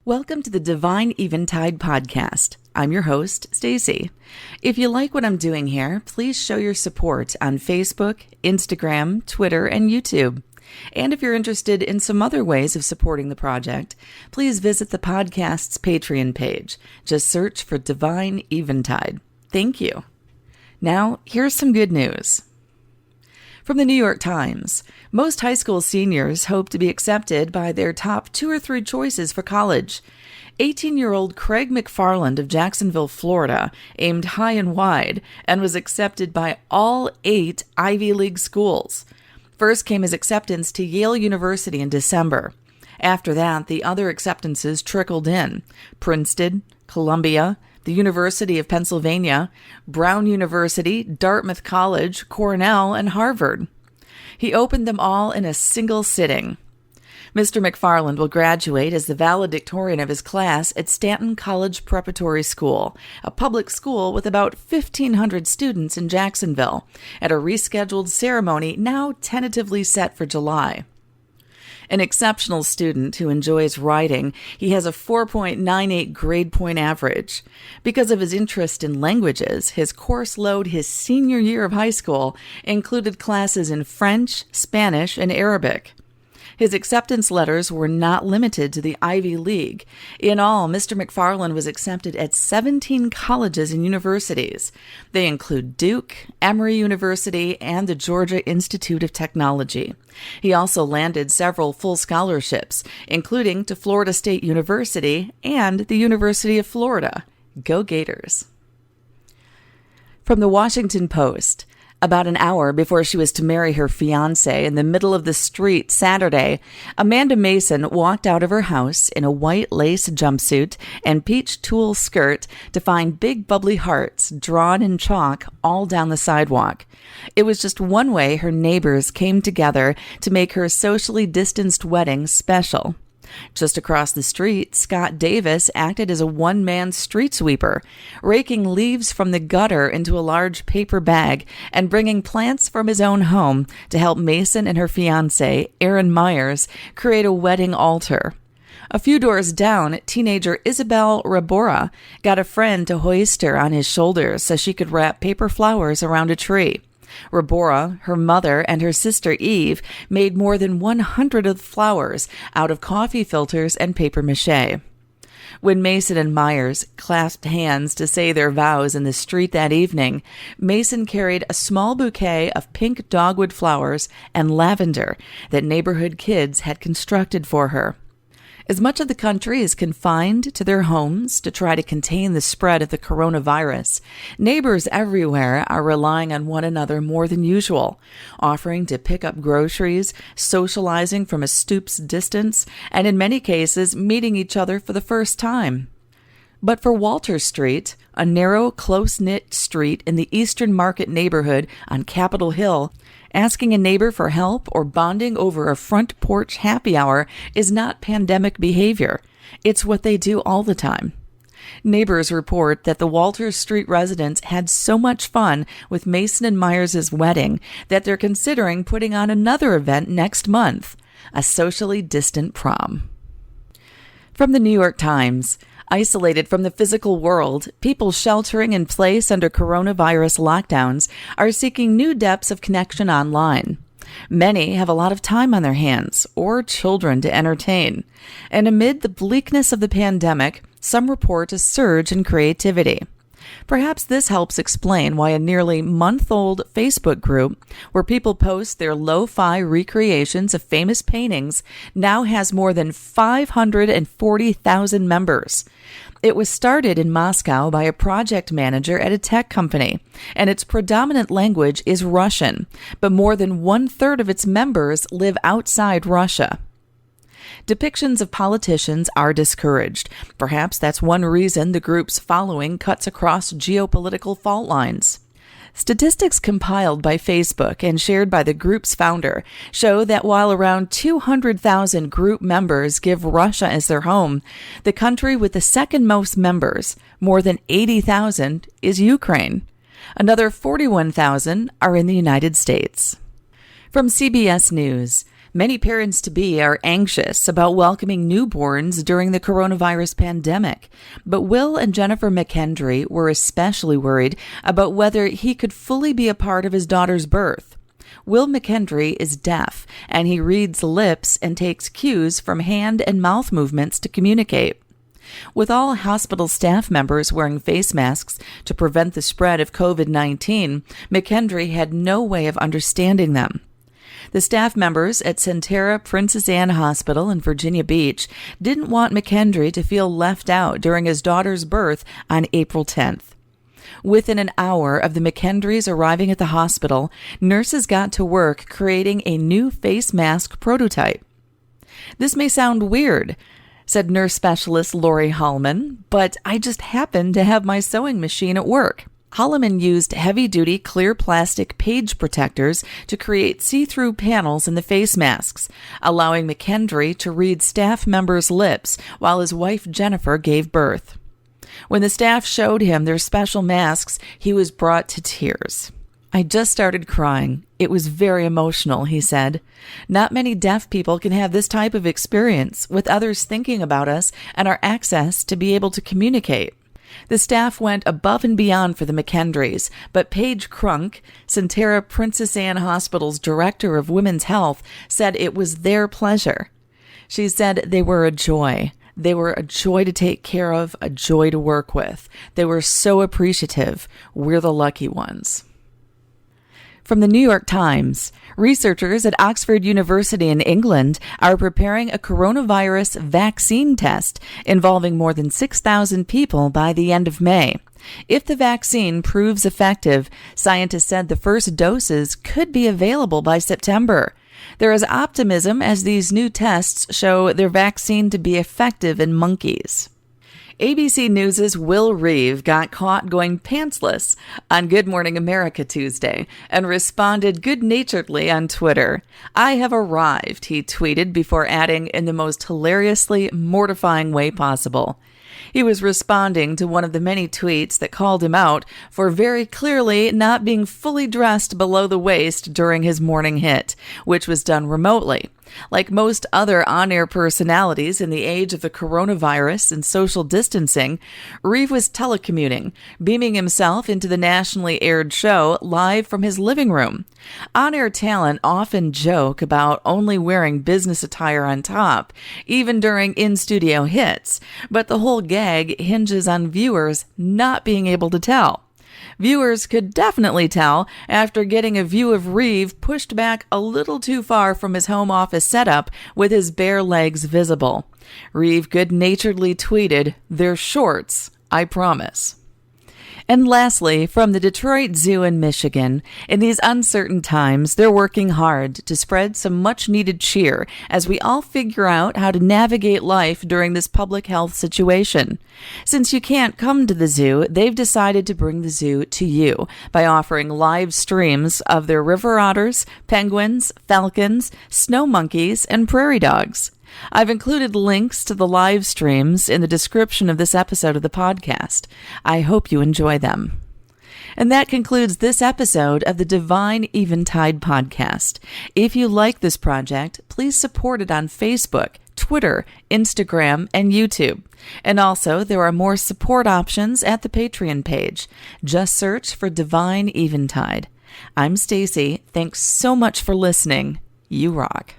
Welcome to the Divine Eventide podcast. I'm your host, Stacey. If you like what I'm doing here, please show your support on Facebook, Instagram, Twitter, and YouTube. And if you're interested in some other ways of supporting the project, please visit the podcast's Patreon page. Just search for Divine Eventide. Thank you. Now, here's some good news. From the New York Times, most high school seniors hope to be accepted by their top 2 or 3 choices for college. 18-year-old Craig McFarland of Jacksonville, Florida, aimed high and wide and was accepted by all 8 Ivy League schools. First came his acceptance to Yale University in December. After that, the other acceptances trickled in: Princeton, Columbia, the University of Pennsylvania, Brown University, Dartmouth College, Cornell, and Harvard. He opened them all in a single sitting. Mr. McFarland will graduate as the valedictorian of his class at Stanton College Preparatory School, a public school with about 1,500 students in Jacksonville, at a rescheduled ceremony now tentatively set for July. An exceptional student who enjoys writing, he has a 4.98 grade point average. Because of his interest in languages, his course load his senior year of high school included classes in French, Spanish, and Arabic. His acceptance letters were not limited to the Ivy League. In all, Mr. McFarland was accepted at 17 colleges and universities. They include Duke, Emory University, and the Georgia Institute of Technology. He also landed several full scholarships, including to Florida State University and the University of Florida. Go Gators! From the Washington Post, about an hour before she was to marry her fiancé in the middle of the street Saturday, Amanda Mason walked out of her house in a white lace jumpsuit and peach tulle skirt to find big bubbly hearts drawn in chalk all down the sidewalk. It was just one way her neighbors came together to make her socially distanced wedding special. Just across the street, Scott Davis acted as a one-man street sweeper, raking leaves from the gutter into a large paper bag and bringing plants from his own home to help Mason and her fiancé, Aaron Myers, create a wedding altar. A few doors down, teenager Isabel Rabora got a friend to hoist her on his shoulders so she could wrap paper flowers around a tree. Rabora, her mother, and her sister Eve made more than 100 of the flowers out of coffee filters and paper mache. When Mason and Myers clasped hands to say their vows in the street that evening, Mason carried a small bouquet of pink dogwood flowers and lavender that neighborhood kids had constructed for her. As much of the country is confined to their homes to try to contain the spread of the coronavirus, neighbors everywhere are relying on one another more than usual, offering to pick up groceries, socializing from a stoop's distance, and in many cases, meeting each other for the first time. But for Walter Street, a narrow, close-knit street in the Eastern Market neighborhood on Capitol Hill, asking a neighbor for help or bonding over a front porch happy hour is not pandemic behavior. It's what they do all the time. Neighbors report that the Walter Street residents had so much fun with Mason and Myers' wedding that they're considering putting on another event next month, a socially distant prom. From the New York Times, isolated from the physical world, people sheltering in place under coronavirus lockdowns are seeking new depths of connection online. Many have a lot of time on their hands or children to entertain. And amid the bleakness of the pandemic, some report a surge in creativity. Perhaps this helps explain why a nearly month-old Facebook group where people post their lo-fi recreations of famous paintings now has more than 540,000 members. It was started in Moscow by a project manager at a tech company, and its predominant language is Russian, but more than 1/3 of its members live outside Russia. Depictions of politicians are discouraged. Perhaps that's one reason the group's following cuts across geopolitical fault lines. Statistics compiled by Facebook and shared by the group's founder show that while around 200,000 group members give Russia as their home, the country with the second most members, more than 80,000, is Ukraine. Another 41,000 are in the United States. From CBS News, Many parents-to-be are anxious about welcoming newborns during the coronavirus pandemic, but Will and Jennifer McKendry were especially worried about whether he could fully be a part of his daughter's birth. Will McKendry is deaf, and he reads lips and takes cues from hand and mouth movements to communicate. With all hospital staff members wearing face masks to prevent the spread of COVID-19, McKendry had no way of understanding them. The staff members at Sentara Princess Anne Hospital in Virginia Beach didn't want McKendry to feel left out during his daughter's birth on April 10th. Within an hour of the McKendrys arriving at the hospital, nurses got to work creating a new face mask prototype. "This may sound weird," said nurse specialist Lori Hallman, "but I just happened to have my sewing machine at work." Holloman used heavy-duty clear plastic page protectors to create see-through panels in the face masks, allowing McKendry to read staff members' lips while his wife Jennifer gave birth. When the staff showed him their special masks, he was brought to tears. "I just started crying. It was very emotional," he said. "Not many deaf people can have this type of experience with others thinking about us and our access to be able to communicate." The staff went above and beyond for the McKendrys, but Paige Crunk, Sentara Princess Anne Hospital's Director of Women's Health, said it was their pleasure. She said they were a joy. They were a joy to take care of, a joy to work with. They were so appreciative. We're the lucky ones. From the New York Times, researchers at Oxford University in England are preparing a coronavirus vaccine test involving more than 6,000 people by the end of May. If the vaccine proves effective, scientists said the first doses could be available by September. There is optimism as these new tests show their vaccine to be effective in monkeys. ABC News' Will Reeve got caught going pantsless on Good Morning America Tuesday and responded good-naturedly on Twitter. "I have arrived," he tweeted before adding in the most hilariously mortifying way possible. He was responding to one of the many tweets that called him out for very clearly not being fully dressed below the waist during his morning hit, which was done remotely. Like most other on-air personalities in the age of the coronavirus and social distancing, Reeve was telecommuting, beaming himself into the nationally aired show live from his living room. On-air talent often joke about only wearing business attire on top, even during in-studio hits, but the whole gag hinges on viewers not being able to tell. Viewers could definitely tell after getting a view of Reeve pushed back a little too far from his home office setup with his bare legs visible. Reeve good-naturedly tweeted, "They're shorts, I promise." And lastly, from the Detroit Zoo in Michigan, in these uncertain times, they're working hard to spread some much-needed cheer as we all figure out how to navigate life during this public health situation. Since you can't come to the zoo, they've decided to bring the zoo to you by offering live streams of their river otters, penguins, falcons, snow monkeys, and prairie dogs. I've included links to the live streams in the description of this episode of the podcast. I hope you enjoy them. And that concludes this episode of the Divine Eventide podcast. If you like this project, please support it on Facebook, Twitter, Instagram, and YouTube. And also, there are more support options at the Patreon page. Just search for Divine Eventide. I'm Stacey. Thanks so much for listening. You rock.